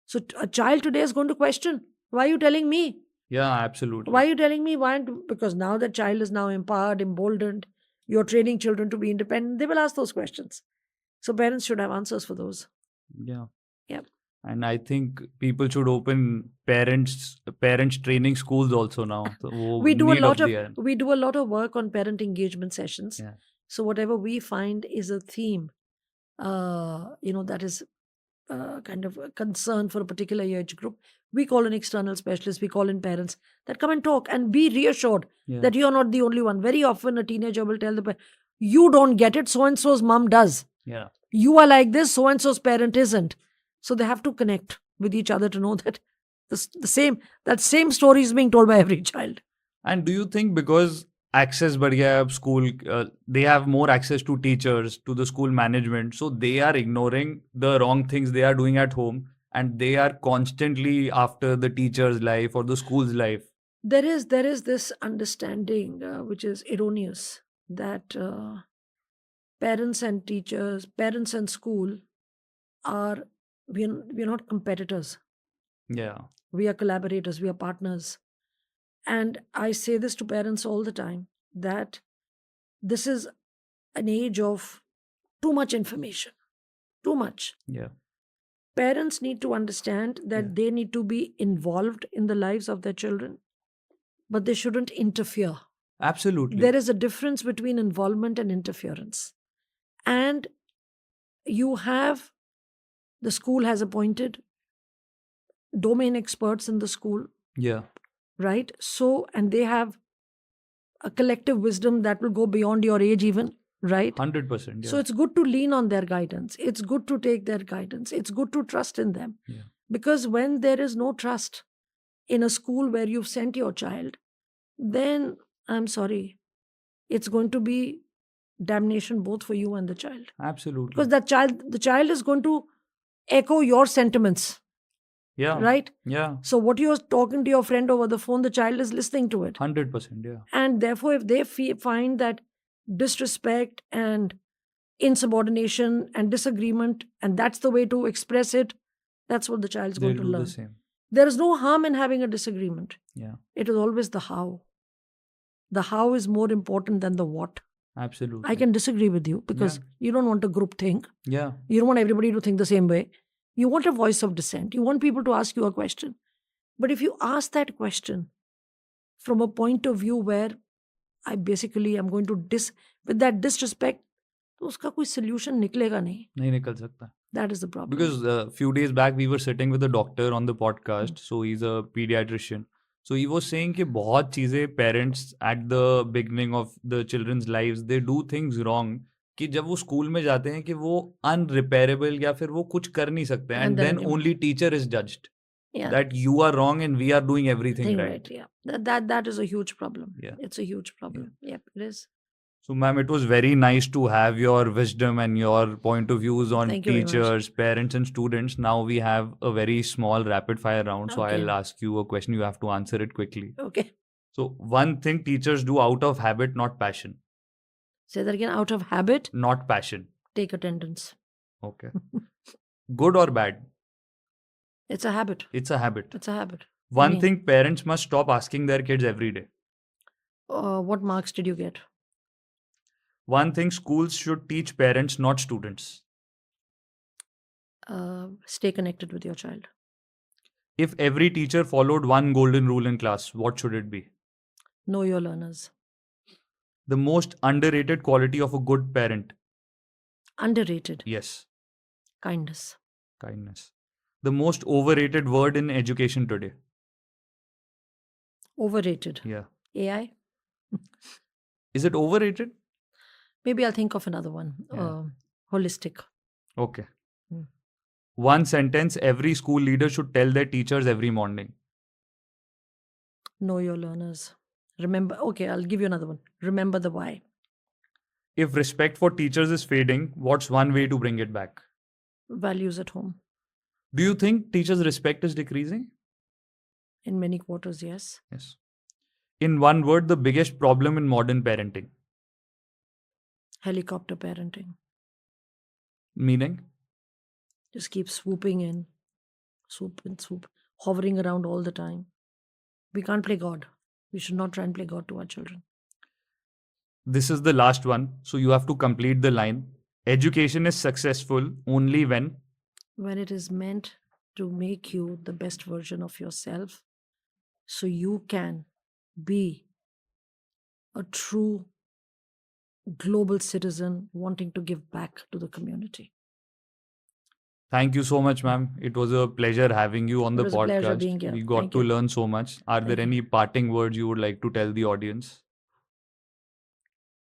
So a child today is going to question, why are you telling me? Yeah. Absolutely. Why are you telling me? Why? Because now the child is now empowered, emboldened. You're training children to be independent. They will ask those questions. So parents should have answers for those. Yeah. Yep. And I think people should open parents training schools also now. So वो We do a need lot of the we do a lot of work on parent engagement sessions. Yeah. So whatever we find is a theme, that is kind of a concern for a particular age group, we call an external specialist, we call in parents that come and talk and be reassured Yeah. that you're not the only one. Very often a teenager will tell the parent, you don't get it, so and so's mom does. Yeah. You are like this, so and so's parent isn't. So they have to connect with each other to know that that same story is being told by every child. And do you think because access बढ़ गया है अब school, they have more access to teachers, to the school management, so they are ignoring the wrong things they are doing at home, and they are constantly after the teacher's life or the school's life? There is this understanding which is erroneous, that parents and school are we're not competitors. Yeah. We are collaborators. We are partners. And I say this to parents all the time that this is an age of too much information, too much. Yeah. Parents need to understand that Yeah. they need to be involved in the lives of their children, but they shouldn't interfere. Absolutely. There is a difference between involvement and interference. And the school has appointed domain experts in the school, Yeah. right? So, and they have a collective wisdom that will go beyond your age, even, right? 100%. So Yeah. it's good to lean on their guidance. It's good to take their guidance. It's good to trust in them. Yeah. Because when there is no trust in a school where you've sent your child, then I'm sorry, it's going to be damnation both for you and the child. Absolutely. Because the child is going to echo your sentiments, Yeah. right? Yeah. So what you're talking to your friend over the phone, the child is listening to it. 100%. Yeah. And therefore, if they find that disrespect and insubordination and disagreement, and that's the way to express it, that's what the child's They'll going to do the learn. same. There is no harm in having a disagreement. Yeah. It is always the how. The how is more important than the what. Absolutely. I can disagree with you because Yeah. you don't want a group think. Yeah. You don't want everybody to think the same way. You want a voice of dissent. You want people to ask you a question. But if you ask that question from a point of view where I basically am going to with that disrespect, तो उसका कोई solution निकलेगा नहीं. नहीं निकल सकता. That is the problem. Because a few days back we were sitting with a doctor on the podcast. So he's a pediatrician. So he was saying कि बहुत चीजें parents at the beginning of the children's lives they do things wrong कि जब वो school में जाते हैं कि वो unrepairable या फिर वो कुछ कर नहीं सकते and then only teacher is judged Yeah. that you are wrong and we are doing everything Thing right. Yeah. That is a huge problem. Yeah. It's a huge problem. Yep, it is. So, ma'am, it was very nice to have your wisdom and your point of views on Thank you very much. teachers, parents, and students. Now we have a very small rapid fire round. So, Okay. I'll ask you a question. You have to answer it quickly. Okay. So, one thing teachers do out of habit, not passion. Say that again. Out of habit, Not passion. take attendance. Okay. Good or bad? It's a habit. It's a habit. It's a habit. One Me. thing parents must stop asking their kids every day. What marks did you get? One thing schools should teach parents, not students. Stay connected with your child. If every teacher followed one golden rule in class, what should it be? Know your learners. The most underrated quality of a good parent. Underrated. Yes, Kindness. kindness. The most overrated word in education today. Overrated. Yeah. AI. Is it overrated? Maybe I'll think of another one. Yeah. Holistic. Okay. Hmm. One sentence every school leader should tell their teachers every morning. Know your learners. Remember. Okay, I'll give you another one. Remember the why. If respect for teachers is fading, what's one way to bring it back? Values at home. Do you think teachers' respect is decreasing? In many quarters, yes. Yes. In one word, the biggest problem in modern parenting. Helicopter parenting. Meaning? Just keep swooping in, swoop and swoop, hovering around all the time. We can't play God. We should not try and play God to our children. This is the last one, so you have to complete the line. Education is successful only when it is meant to make you the best version of yourself so you can be a true global citizen wanting to give back to the community. Thank you so much, ma'am. It was a pleasure having you on It the was a pleasure podcast. being here. We got Thank to you. learn so much. Are there Thank you. any parting words you would like to tell the audience?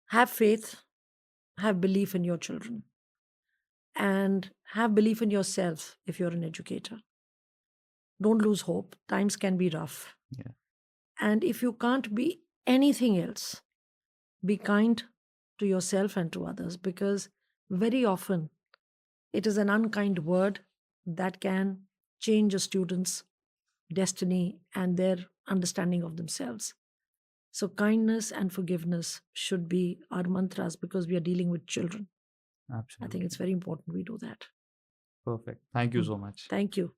Have faith, have belief in your children, and have belief in yourself if you're an educator. Don't lose hope. Times can be rough. Yeah. And if you can't be anything else, be kind to yourself and to others, because very often it is an unkind word that can change a student's destiny and their understanding of themselves. So kindness and forgiveness should be our mantras because we are dealing with children. I Absolutely. think it's very important we do that. Perfect. Thank you so much. Thank you.